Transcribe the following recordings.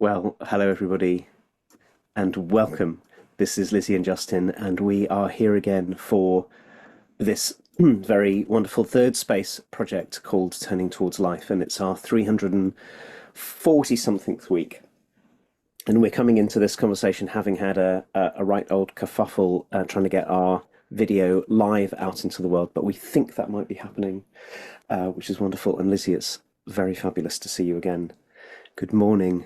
Well, hello everybody, and welcome. This is Lizzie and Justin, and we are here again for this very wonderful third space project called Turning Towards Life, and it's our 340 somethingth week. And we're coming into this conversation having had a right old kerfuffle trying to get our video live out into the world, but we think that might be happening, which is wonderful. And Lizzie, it's very fabulous to see you again. Good morning.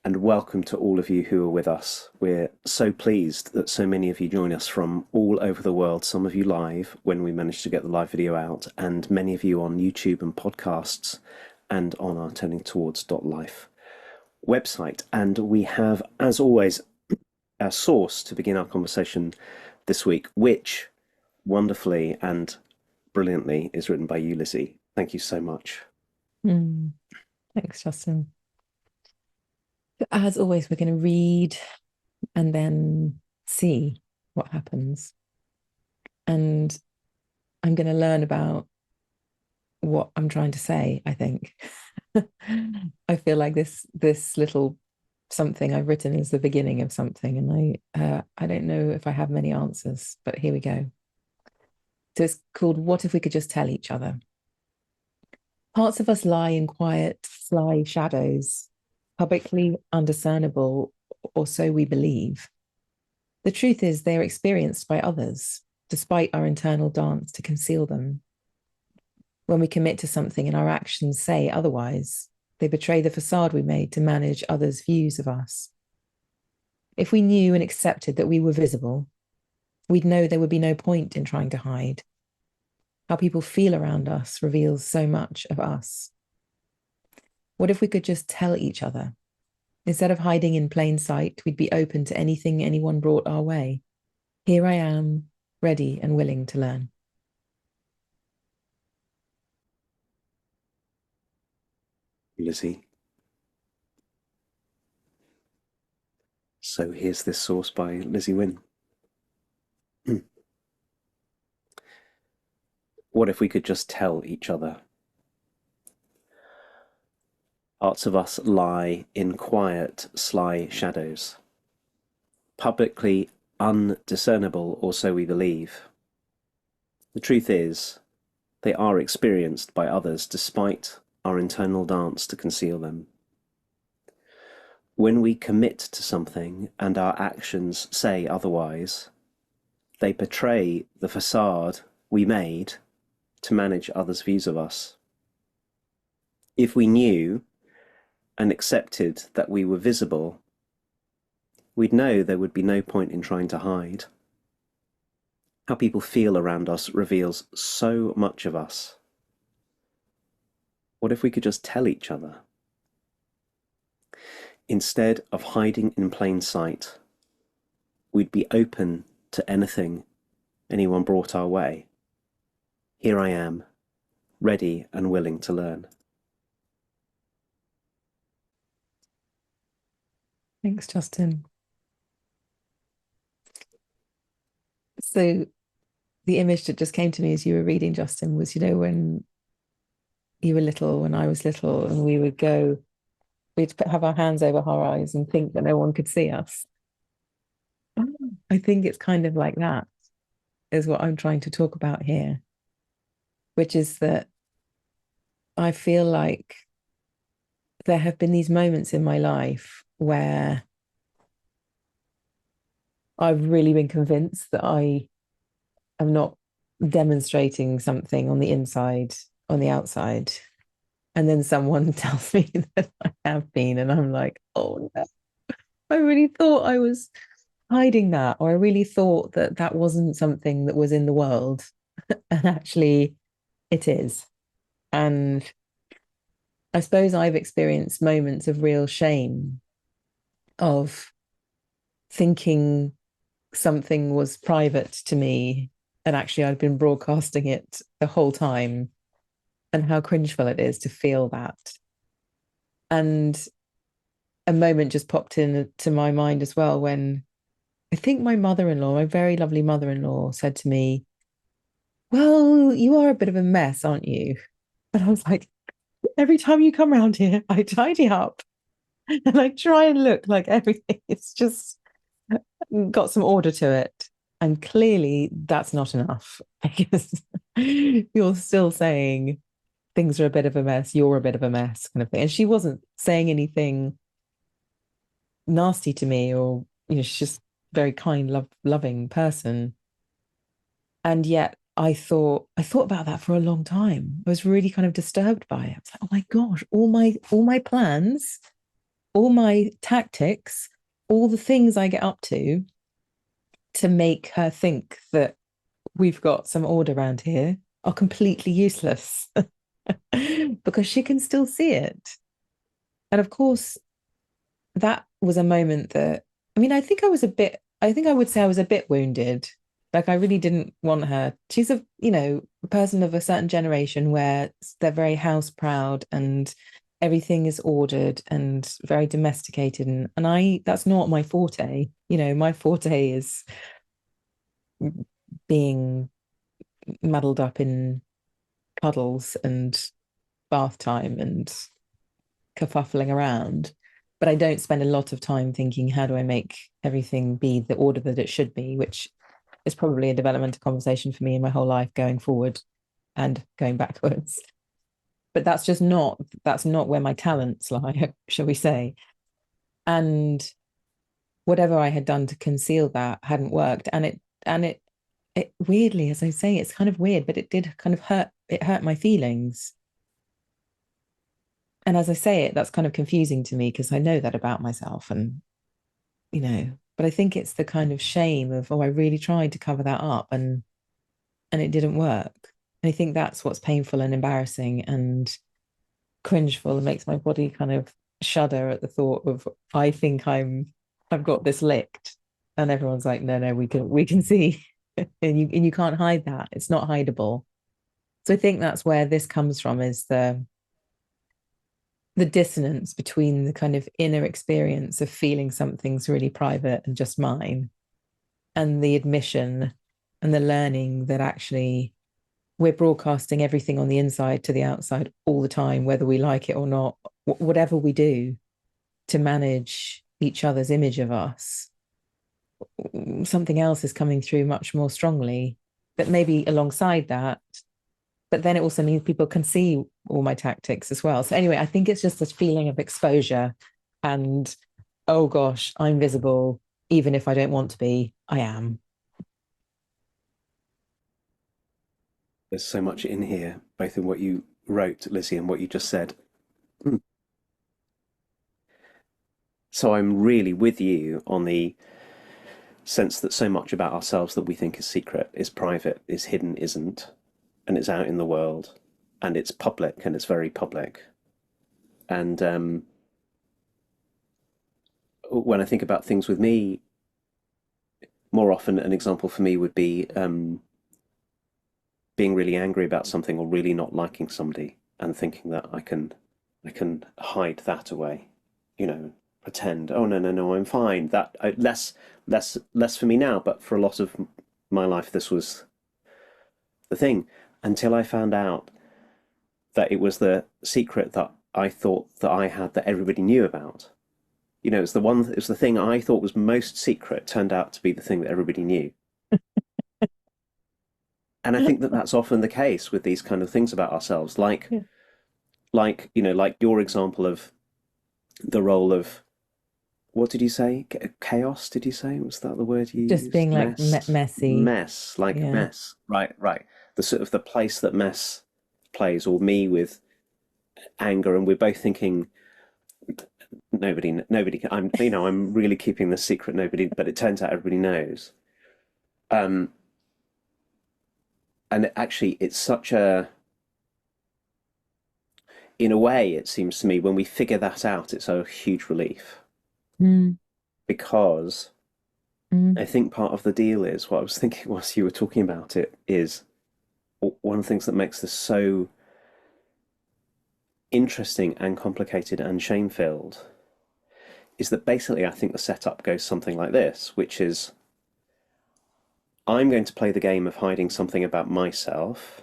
And welcome to all of you who are with us. We're so pleased that so many of you join us from all over the world, some of you live when we managed to get the live video out, and many of you on YouTube and podcasts and on our Turning Towards Life website. And we have, as always, a source to begin our conversation this week, which wonderfully and brilliantly is written by you, Lizzie. Thank you so much. Thanks, Justin. As always, we're going to read and then see what happens. And I'm going to learn about what I'm trying to say, I think. I feel like this little something I've written is the beginning of something, and I don't know if I have many answers, but here we go. So it's called What If We Could Just Tell Each Other? Parts of us lie in quiet, sly shadows, publicly undiscernible, or so we believe. The truth is they are experienced by others, despite our internal dance to conceal them. When we commit to something and our actions say otherwise, they betray the facade we made to manage others' views of us. If we knew and accepted that we were visible, we'd know there would be no point in trying to hide. How people feel around us reveals so much of us. What if we could just tell each other? Instead of hiding in plain sight, we'd be open to anything anyone brought our way. Here I am, ready and willing to learn. Lizzie. So here's this source by Lizzie Winn. What if we could just tell each other? Parts of us lie in quiet, sly shadows, publicly undiscernible, or so we believe. The truth is, they are experienced by others despite our internal dance to conceal them. When we commit to something and our actions say otherwise, they betray the facade we made to manage others' views of us. If we knew and accepted that we were visible, we'd know there would be no point in trying to hide. How people feel around us reveals so much of us. What if we could just tell each other? Instead of hiding in plain sight, we'd be open to anything anyone brought our way. Here I am, ready and willing to learn. Thanks, Justin. So the image that just came to me as you were reading, Justin, was, when you were little, when I was little, and we'd have our hands over our eyes and think that no one could see us. I think it's kind of like that is what I'm trying to talk about here, which is that I feel like there have been these moments in my life where I've really been convinced that I am not demonstrating something on the inside, on the outside. And then someone tells me that I have been, and I'm like, oh no, I really thought I was hiding that, or I really thought that that wasn't something that was in the world. And actually, it is. And I suppose I've experienced moments of real shame of thinking something was private to me, and actually I'd been broadcasting it the whole time, and how cringeful it is to feel that. And a moment just popped into my mind as well when I think my mother-in-law, my very lovely mother-in-law, said to me, well, you are a bit of a mess, aren't you? And I was like, every time you come around here, I tidy up. And I try and look like everything it's just got some order to it. And clearly that's not enough because you're still saying things are a bit of a mess, you're a bit of a mess, kind of thing. And she wasn't saying anything nasty to me, or she's just very kind, loving person. And yet I thought about that for a long time. I was really kind of disturbed by it. I was like, oh my gosh, all my plans, all my tactics, all the things I get up to make her think that we've got some order around here are completely useless because she can still see it. And of course, that was a moment that, I mean, I think I would say I was a bit wounded. Like I really didn't want her. She's a person of a certain generation where they're very house proud and everything is ordered and very domesticated. And that's not my forte. My forte is being muddled up in puddles and bath time and kerfuffling around. But I don't spend a lot of time thinking, how do I make everything be the order that it should be, which is probably a developmental conversation for me in my whole life going forward and going backwards. But that's not where my talents lie, shall we say. And whatever I had done to conceal that hadn't worked. And it weirdly, as I say, it's kind of weird, but it did kind of hurt my feelings. And as I say it, that's kind of confusing to me because I know that about myself. But I think it's the kind of shame of, oh, I really tried to cover that up and it didn't work. And I think that's what's painful and embarrassing and cringeful and makes my body kind of shudder at the thought of, I think I've got this licked. And everyone's like, no, we can see. And you can't hide that. It's not hideable. So I think that's where this comes from, is the dissonance between the kind of inner experience of feeling something's really private and just mine, and the admission and the learning that actually we're broadcasting everything on the inside to the outside all the time, whether we like it or not, whatever we do to manage each other's image of us, something else is coming through much more strongly. But maybe alongside that, but then it also means people can see all my tactics as well. So anyway, I think it's just this feeling of exposure and, oh gosh, I'm visible. Even if I don't want to be, I am. There's so much in here, both in what you wrote, Lizzie, and what you just said. Mm. So I'm really with you on the sense that so much about ourselves that we think is secret, is private, is hidden, isn't, and it's out in the world, and it's public, and it's very public. And when I think about things with me, more often an example for me would be being really angry about something or really not liking somebody, and thinking that I can hide that away, pretend, oh no no no, I'm fine. That less for me now, but for a lot of my life this was the thing, until I found out that it was the secret that I thought that I had that everybody knew about. It's the thing I thought was most secret turned out to be the thing that everybody knew. And I think that that's often the case with these kind of things about ourselves, Yeah. like your example of the role of, what did you say? Chaos, did you say? Was that the word you Just used? being like Mess. messy. Mess, like Yeah. mess. Right, right. The sort of the place that mess plays, or me with anger, and we're both thinking nobody can, I'm really keeping the secret, nobody, but it turns out everybody knows. Um, and actually it's such a, in a way, it seems to me when we figure that out, it's a huge relief, Mm, because mm, I think part of the deal is, what I was thinking whilst you were talking about it, is one of the things that makes this so interesting and complicated and shame filled is that basically I think the setup goes something like this, which is, I'm going to play the game of hiding something about myself,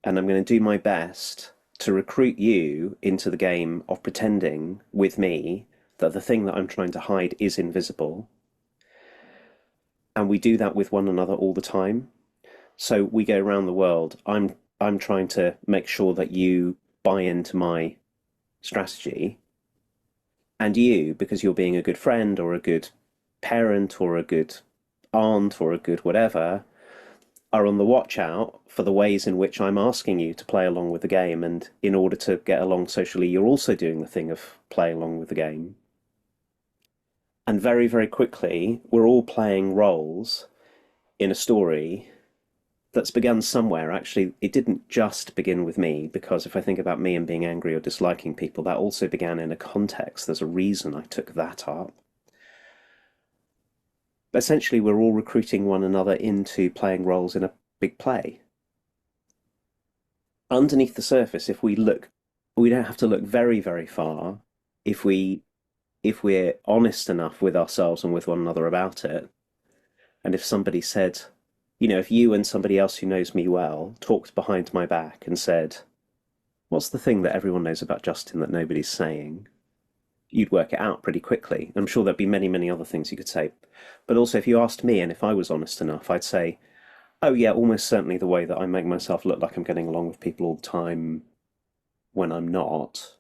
and I'm going to do my best to recruit you into the game of pretending with me that the thing that I'm trying to hide is invisible. And we do that with one another all the time. So we go around the world. I'm trying to make sure that you buy into my strategy, and you, because you're being a good friend or a good parent or a good aunt or a good whatever, are on the watch out for the ways in which I'm asking you to play along with the game. And in order to get along socially, you're also doing the thing of playing along with the game. And very, very quickly, we're all playing roles in a story that's begun somewhere. Actually, it didn't just begin with me, because if I think about me and being angry or disliking people, that also began in a context. There's a reason I took that up. But essentially, we're all recruiting one another into playing roles in a big play. Underneath the surface, if we look, we don't have to look very, very far. If we're honest enough with ourselves and with one another about it, and if somebody said, if you and somebody else who knows me well talked behind my back and said, what's the thing that everyone knows about Justin that nobody's saying? You'd work it out pretty quickly. I'm sure there'd be many, many other things you could say. But also, if you asked me, and if I was honest enough, I'd say, oh, yeah, almost certainly the way that I make myself look like I'm getting along with people all the time when I'm not.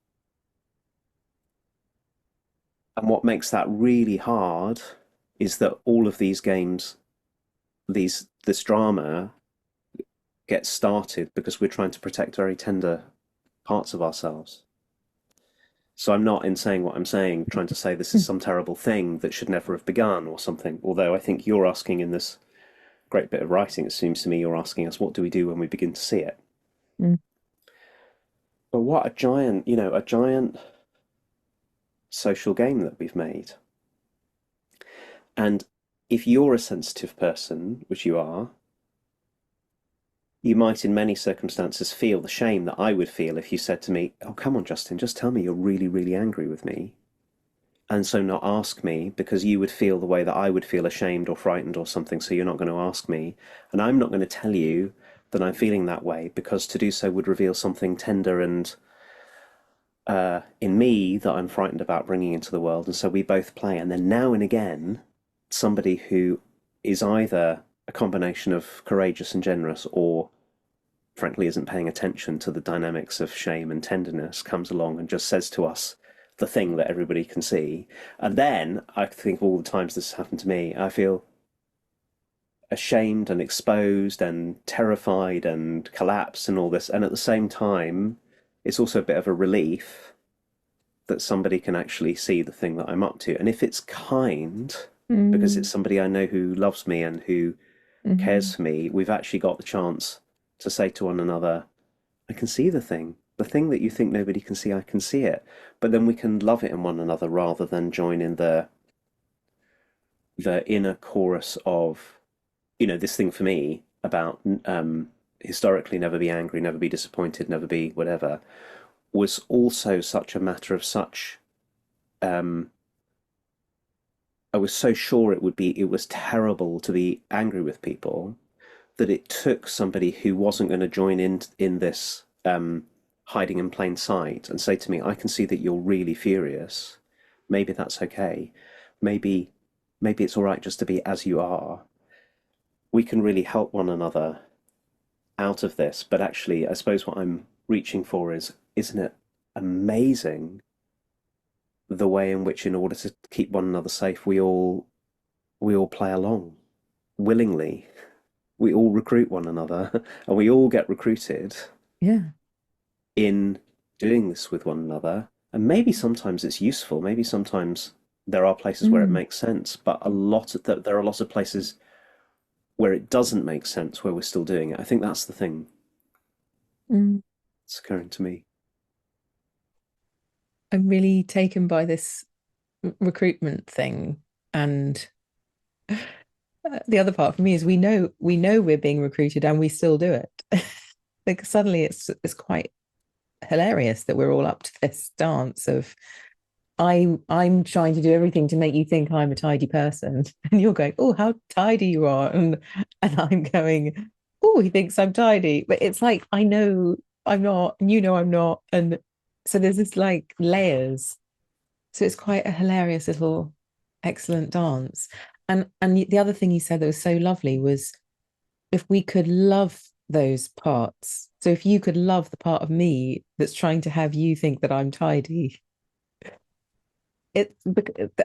And what makes that really hard is that all of these games, this drama gets started because we're trying to protect very tender parts of ourselves. So I'm not, in saying what I'm saying, trying to say this is some terrible thing that should never have begun or something. Although I think you're asking in this great bit of writing, it seems to me you're asking us, what do we do when we begin to see it? Mm. But what a giant social game that we've made. And if you're a sensitive person, which you are, you might in many circumstances feel the shame that I would feel if you said to me, oh, come on, Justin, just tell me you're really, really angry with me. And so not ask me, because you would feel the way that I would feel, ashamed or frightened or something, so you're not going to ask me. And I'm not going to tell you that I'm feeling that way, because to do so would reveal something tender and in me that I'm frightened about bringing into the world. And so we both play. And then now and again, somebody who is either a combination of courageous and generous, or frankly isn't paying attention to the dynamics of shame and tenderness, comes along and just says to us the thing that everybody can see. And then I think of all the times this has happened to me, I feel ashamed and exposed and terrified and collapsed and all this. And at the same time, it's also a bit of a relief that somebody can actually see the thing that I'm up to. And if it's kind, because it's somebody I know who loves me and who cares for me, we've actually got the chance to say to one another, I can see the thing. The thing that you think nobody can see, I can see it. But then we can love it in one another rather than join in the inner chorus of, this thing for me about historically never be angry, never be disappointed, never be whatever, was also such a matter of such I was so sure it was terrible to be angry with people, that it took somebody who wasn't going to join in this hiding in plain sight and say to me, I can see that you're really furious. Maybe that's okay. Maybe it's all right just to be as you are. We can really help one another out of this. But actually, I suppose what I'm reaching for is, isn't it amazing the way in which, in order to keep one another safe, we all play along willingly. We all recruit one another, and we all get recruited Yeah. in doing this with one another. And maybe sometimes it's useful. Maybe sometimes there are places where it Mm. makes sense, but there are lots of places where it doesn't make sense, where we're still doing it. I think that's the thing Mm. that's occurring to me. I'm really taken by this recruitment thing. And the other part for me is we know we're being recruited and we still do it. Like suddenly it's quite hilarious that we're all up to this dance of I'm trying to do everything to make you think I'm a tidy person. And you're going, oh, how tidy you are. And I'm going, oh, he thinks I'm tidy. But it's like I know I'm not, and you know I'm not. And so there's this like layers So it's quite a hilarious little excellent dance. And the other thing you said that was so lovely was if we could love those parts. So if you could love the part of me that's trying to have you think that I'm tidy, it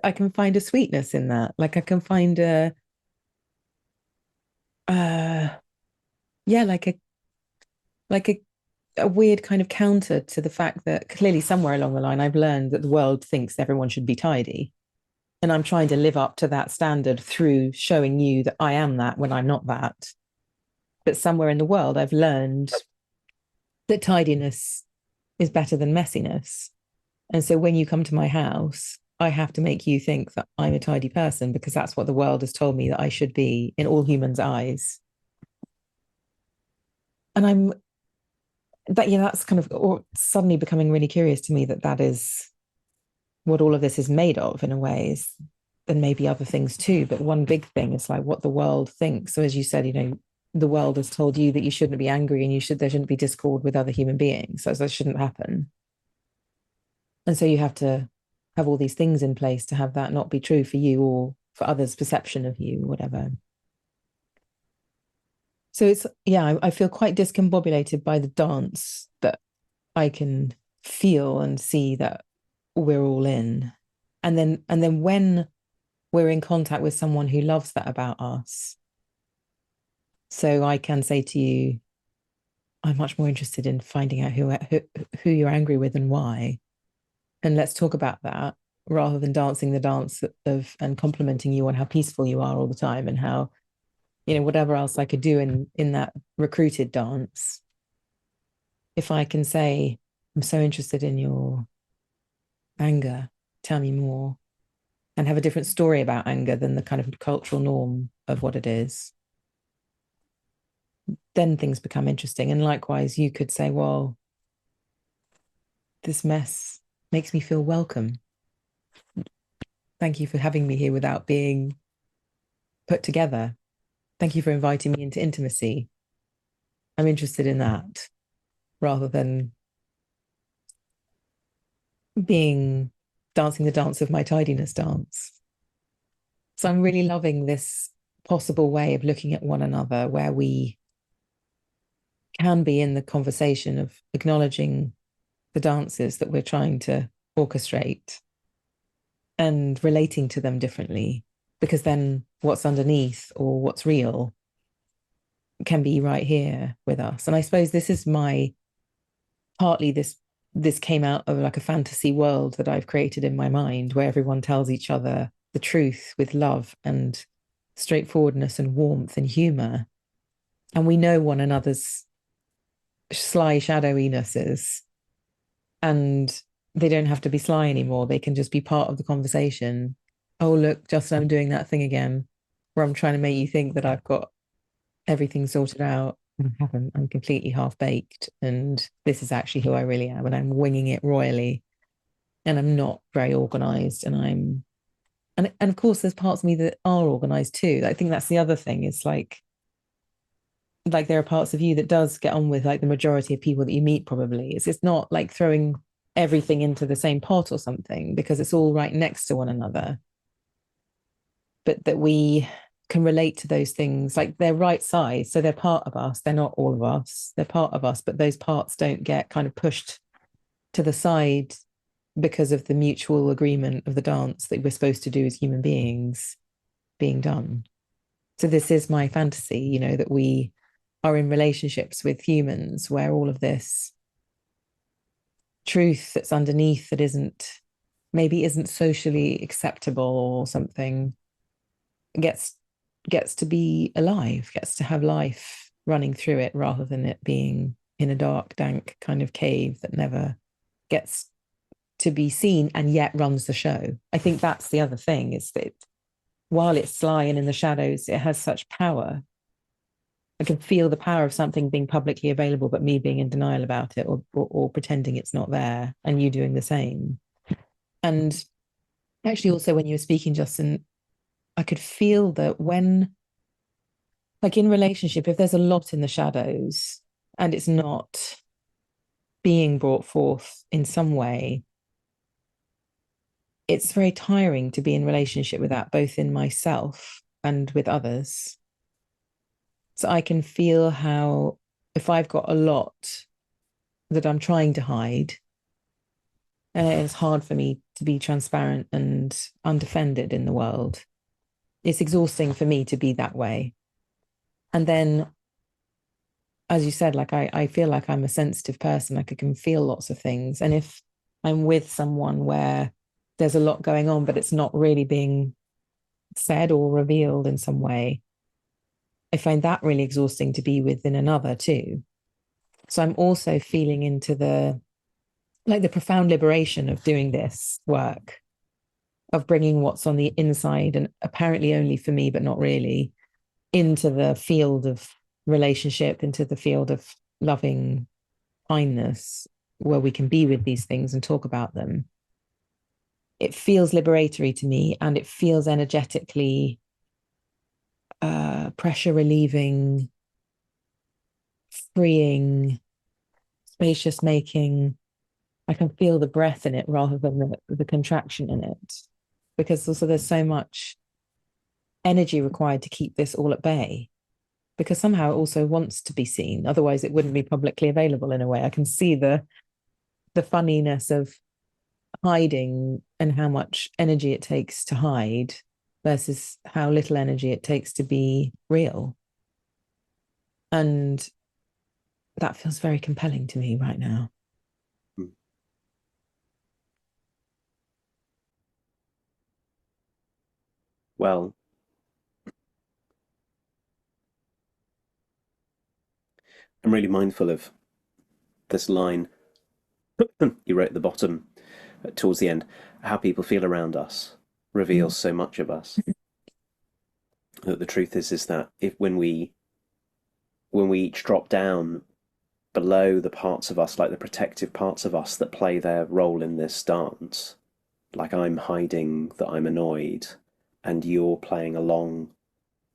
I can find a sweetness in that. Like I can find uh yeah, like a weird kind of counter to the fact that clearly somewhere along the line I've learned that the world thinks everyone should be tidy. And I'm trying to live up to that standard through showing you that I am that when I'm not that. But somewhere in the world, I've learned that tidiness is better than messiness. And so when you come to my house, I have to make you think that I'm a tidy person because that's what the world has told me that I should be in all humans' eyes. And I'm that, yeah, that's kind of or suddenly becoming really curious to me that that is what all of this is made of in a way is, and maybe other things too. But one big thing is like what the world thinks. So as you said, the world has told you that you shouldn't be angry and there shouldn't be discord with other human beings. So that shouldn't happen. And so you have to have all these things in place to have that not be true for you or for others' perception of you, whatever. So it's, yeah, I feel quite discombobulated by the dance that I can feel and see that we're all in. And then when we're in contact with someone who loves that about us, so I can say to you, I'm much more interested in finding out who you're angry with and why. And let's talk about that rather than dancing the dance of and complimenting you on how peaceful you are all the time and how, whatever else I could do in that recruited dance. If I can say, I'm so interested in your anger, tell me more, and have a different story about anger than the kind of cultural norm of what it is, then things become interesting. And likewise, you could say, well, this mess makes me feel welcome. Thank you for having me here without being put together. Thank you for inviting me into intimacy. I'm interested in that rather than being dancing the dance of my tidiness dance. So I'm really loving this possible way of looking at one another where we can be in the conversation of acknowledging the dances that we're trying to orchestrate and relating to them differently, because then what's underneath or what's real can be right here with us. And I suppose this is my partly this came out of like a fantasy world that I've created in my mind where everyone tells each other the truth with love and straightforwardness and warmth and humor. And we know one another's sly shadowinesses, and they don't have to be sly anymore. They can just be part of the conversation. Oh, look, Justin, I'm doing that thing again where I'm trying to make you think that I've got everything sorted out. I haven't. I'm completely half baked. And this is actually who I really am. And I'm winging it royally. And I'm not very organized. And of course, there's parts of me that are organized too. I think that's the other thing. It's like there are parts of you that does get on with like the majority of people that you meet probably. It's not like throwing everything into the same pot or something because it's all right next to one another. But that we can relate to those things like they're right size. So they're part of us. They're not all of us. They're part of us, but those parts don't get kind of pushed to the side because of the mutual agreement of the dance that we're supposed to do as human beings being done. So this is my fantasy, that we are in relationships with humans where all of this truth that's underneath that maybe isn't socially acceptable or something gets to be alive, gets to have life running through it rather than it being in a dark, dank kind of cave that never gets to be seen and yet runs the show. I think that's the other thing is that while it's sly and in the shadows, it has such power. I can feel the power of something being publicly available, but me being in denial about it or pretending it's not there and you doing the same. And actually, also, when you were speaking, Justin, I could feel that when, like in relationship, if there's a lot in the shadows and it's not being brought forth in some way, it's very tiring to be in relationship with that, both in myself and with others. So I can feel how if I've got a lot that I'm trying to hide, it's hard for me to be transparent and undefended in the world. It's exhausting for me to be that way. And then, as you said, like I feel like I'm a sensitive person. Like I can feel lots of things. And if I'm with someone where there's a lot going on, but it's not really being said or revealed in some way, I find that really exhausting to be within another too. So I'm also feeling into the profound liberation of doing this work, of bringing what's on the inside and apparently only for me, but not really, into the field of relationship, into the field of loving kindness, where we can be with these things and talk about them. It feels liberatory to me, and it feels energetically pressure relieving, freeing, spacious making. I can feel the breath in it rather than the contraction in it, because also there's so much energy required to keep this all at bay, because somehow it also wants to be seen, otherwise it wouldn't be publicly available. In a way, I can see the funniness of hiding and how much energy it takes to hide versus how little energy it takes to be real. And that feels very compelling to me right now. Hmm. Well, I'm really mindful of this line you wrote at the bottom, towards the end. How people feel around us Mm. reveals so much of us. That the truth is that if when we each drop down below the parts of us, like the protective parts of us that play their role in this dance, like I'm hiding that I'm annoyed, and you're playing along.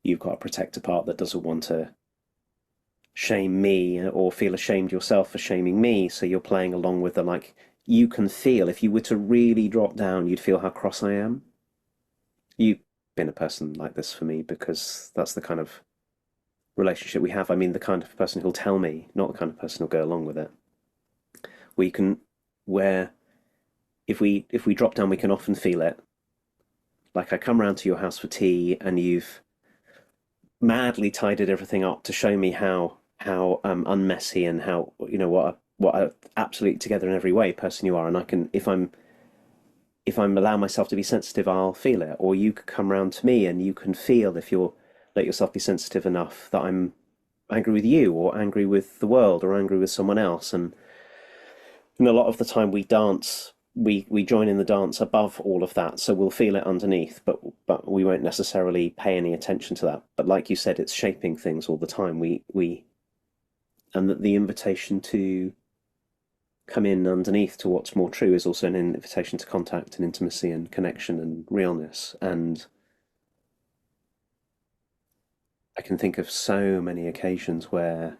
You've got a protector part that doesn't want to shame me or feel ashamed yourself for shaming me, so you're playing along with the, like, you can feel, if you were to really drop down, you'd feel how cross I am. You've been a person like this for me, because that's the kind of relationship we have. I mean, the kind of person who'll tell me, not the kind of person who'll go along with it. We can, where if we drop down, we can often feel it. Like I come round to your house for tea, and you've madly tidied everything up to show me how unmessy and how, what a absolute together in every way person you are. And I can, if I'm allow myself to be sensitive, I'll feel it. Or you could come round to me and you can feel, if you're let yourself be sensitive enough, that I'm angry with you or angry with the world or angry with someone else. And a lot of the time we dance, we join in the dance above all of that, so we'll feel it underneath, but we won't necessarily pay any attention to that. But like you said, it's shaping things all the time. We and that the invitation to come in underneath to what's more true is also an invitation to contact and intimacy and connection and realness. And I can think of so many occasions where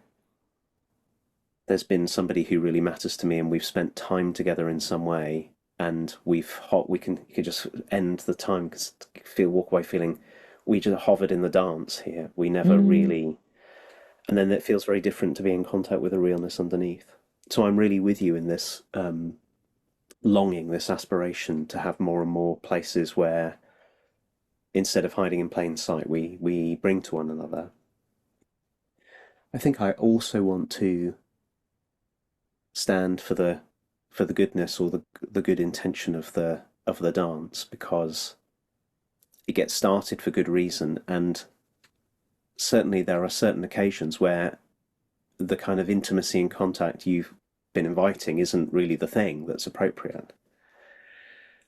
there's been somebody who really matters to me, and we've spent time together in some way, and we can you can just end the time, because feel walk away feeling we just hovered in the dance here. We never Mm. really, and then it feels very different to be in contact with a realness underneath. So I'm really with you in this longing, this aspiration to have more and more places where, instead of hiding in plain sight, we bring to one another. I think I also want to stand for the goodness, or the good intention of the dance, because it gets started for good reason. And certainly there are certain occasions where the kind of intimacy and contact you've been inviting isn't really the thing that's appropriate.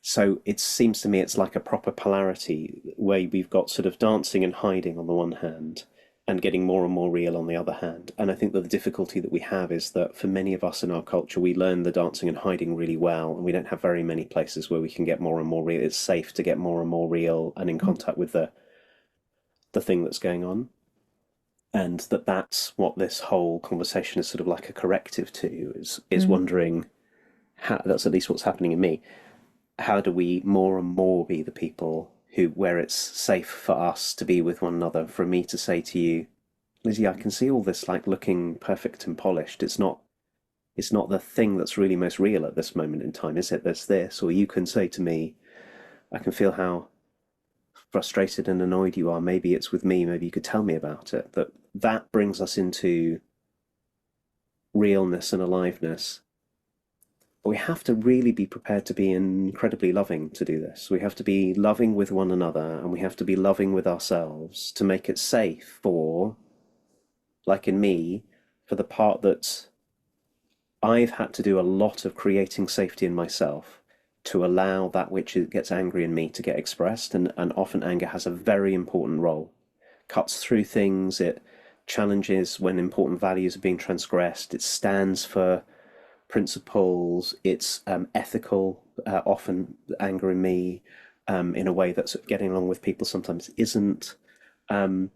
So it seems to me it's like a proper polarity, where we've got sort of dancing and hiding on the one hand, and getting more and more real on the other hand. And I think that the difficulty that we have is that for many of us in our culture, we learn the dancing and hiding really well, and we don't have very many places where we can get more and more real. It's safe to get more and more real and in contact with the thing that's going on. And that's what this whole conversation is sort of like a corrective to, is Mm. wondering how, that's at least what's happening in me, how do we more and more be the people who, where it's safe for us to be with one another, for me to say to you, Lizzie, I can see all this like looking perfect and polished. It's not the thing that's really most real at this moment in time, is it? There's this. Or you can say to me, I can feel how frustrated and annoyed you are. Maybe it's with me, maybe you could tell me about it. That brings us into realness and aliveness. But we have to really be prepared to be incredibly loving to do this. We have to be loving with one another, and we have to be loving with ourselves to make it safe for, like in me, for the part that I've had to do a lot of creating safety in myself to allow that which gets angry in me to get expressed. And often anger has a very important role. Cuts through things, it challenges when important values are being transgressed, it stands for principles, it's ethical, often anger in me, in a way that's getting along with people sometimes isn't. Um,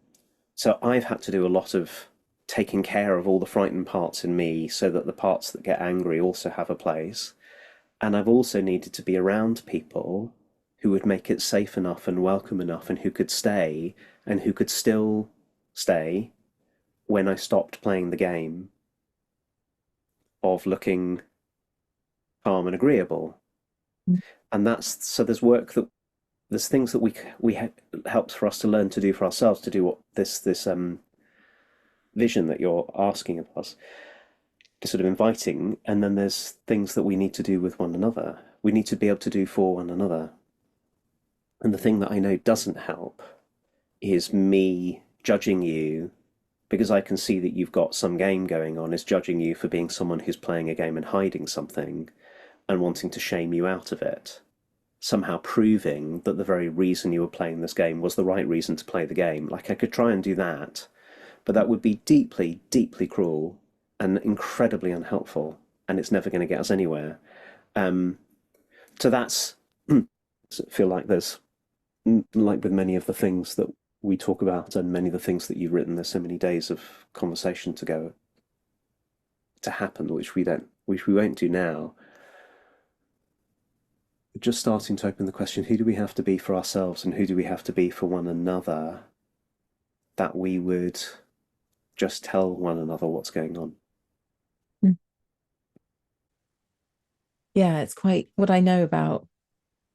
so I've had to do a lot of taking care of all the frightened parts in me so that the parts that get angry also have a place. And I've also needed to be around people who would make it safe enough and welcome enough and who could stay and who could still stay when I stopped playing the game of looking calm and agreeable. And that's so there's things that helps for us to learn to do for ourselves to do what this vision that you're asking of us, sort of inviting, and then there's things that we need to do with one another. We need to be able to do for one another. And the thing that I know doesn't help is me judging you because I can see that you've got some game going on, is judging you for being someone who's playing a game and hiding something and wanting to shame you out of it. Somehow proving that the very reason you were playing this game was the right reason to play the game. Like I could try and do that, but that would be deeply, deeply cruel and incredibly unhelpful, and it's never going to get us anywhere. Um, so that's I feel like there's like with many of the things that we talk about and many of the things that you've written, there's so many days of conversation to go to happen, which we won't do now. Just starting to open the question: who do we have to be for ourselves, and who do we have to be for one another? That we would just tell one another what's going on. Yeah, it's quite what I know about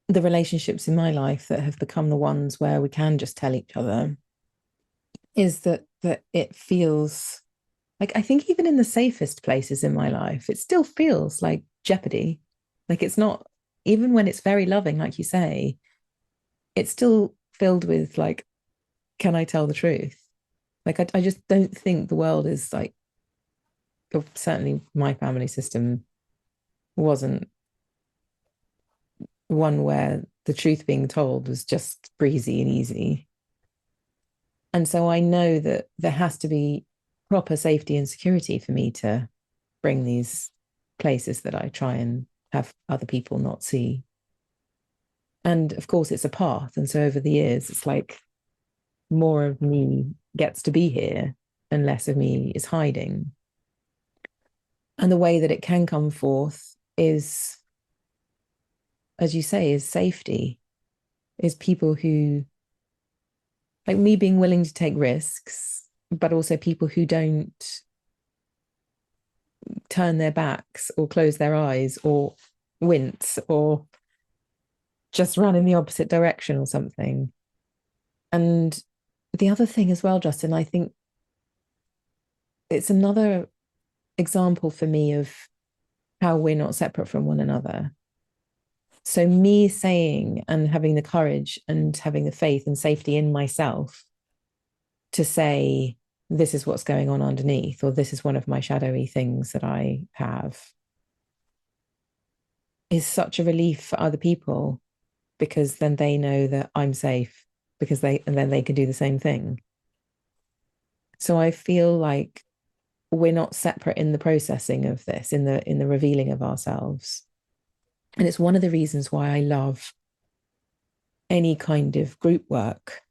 the relationships in my life that have become the ones where we can just tell each other is that it feels like, I think even in the safest places in my life, it still feels like jeopardy. Like it's not, even when it's very loving, like you say, it's still filled with like, can I tell the truth? Like I just don't think the world is like, or certainly my family system wasn't one where the truth being told was just breezy and easy. And so I know that there has to be proper safety and security for me to bring these places that I try and have other people not see. And of course, it's a path. And so over the years, it's like more of me gets to be here and less of me is hiding. And the way that it can come forth is, as you say, is safety, is people who, like me being willing to take risks, but also people who don't turn their backs or close their eyes or wince or just run in the opposite direction or something. And the other thing as well, Justin, I think it's another example for me of how we're not separate from one another. So, me saying and having the courage and having the faith and safety in myself to say, this is what's going on underneath, or this is one of my shadowy things that I have, is such a relief for other people because then they know that I'm safe because and then they can do the same thing. So I feel like we're not separate in the processing of this, in the revealing of ourselves. And it's one of the reasons why I love any kind of group work,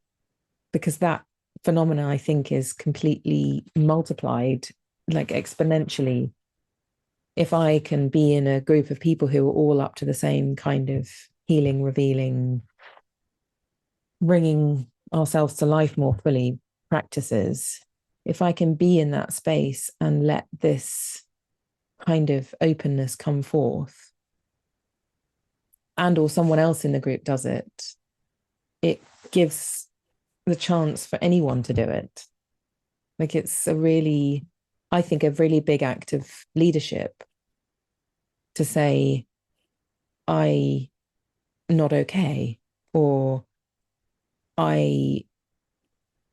because that phenomena I think is completely multiplied, like exponentially, if I can be in a group of people who are all up to the same kind of healing, revealing, bringing ourselves to life more fully practices, if I can be in that space and let this kind of openness come forth, and or someone else in the group does it, it gives the chance for anyone to do it. Like it's a really, I think, a really big act of leadership to say, I'm not okay, or I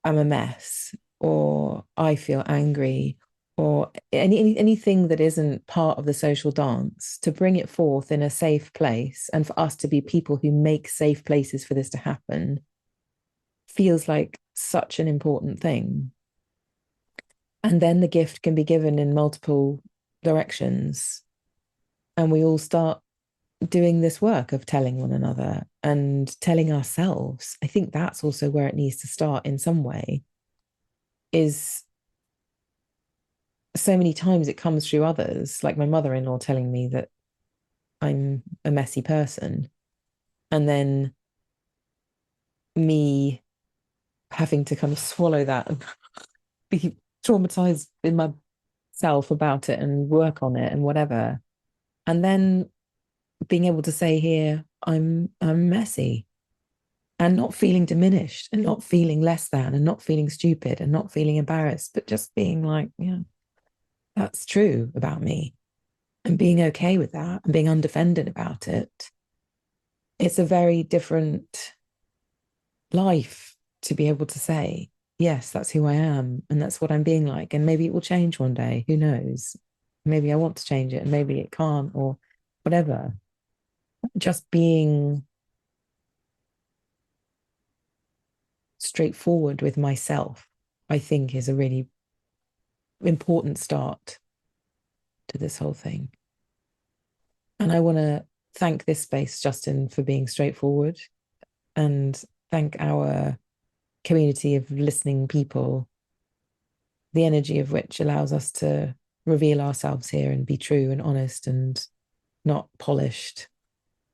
am a mess, or I feel angry, or anything that isn't part of the social dance, to bring it forth in a safe place and for us to be people who make safe places for this to happen feels like such an important thing. And then the gift can be given in multiple directions. And we all start doing this work of telling one another and telling ourselves. I think that's also where it needs to start in some way, is so many times it comes through others, like my mother-in-law telling me that I'm a messy person. And then me having to kind of swallow that and be traumatized in myself about it and work on it and whatever. And then being able to say here, I'm messy, and not feeling diminished and not feeling less than and not feeling stupid and not feeling embarrassed, but just being like, yeah, that's true about me, and being okay with that and being undefended about it. It's a very different life to be able to say, yes, that's who I am and that's what I'm being like. And maybe it will change one day. Who knows? Maybe I want to change it and maybe it can't, or whatever. Just being straightforward with myself, I think, is a really important start to this whole thing. And I want to thank this space, Justin, for being straightforward, and thank our community of listening people, the energy of which allows us to reveal ourselves here and be true and honest and not polished.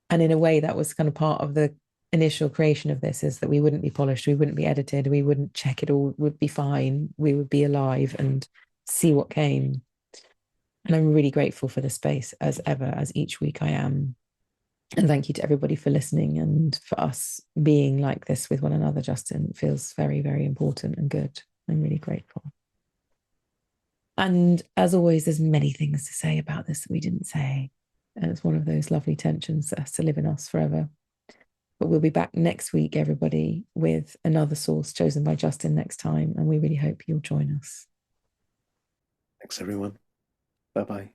And in a way, that was kind of part of the initial creation of this, is that we wouldn't be polished, we wouldn't be edited, we wouldn't check it all, would be fine, we would be alive and see what came. And I'm really grateful for the space, as ever, as each week I am. And thank you to everybody for listening and for us being like this with one another, Justin. It feels very, very important and good. I'm really grateful. And as always, there's many things to say about this that we didn't say. And it's one of those lovely tensions that has to live in us forever. But we'll be back next week, everybody, with another source chosen by Justin next time. And we really hope you'll join us. Thanks, everyone. Bye-bye.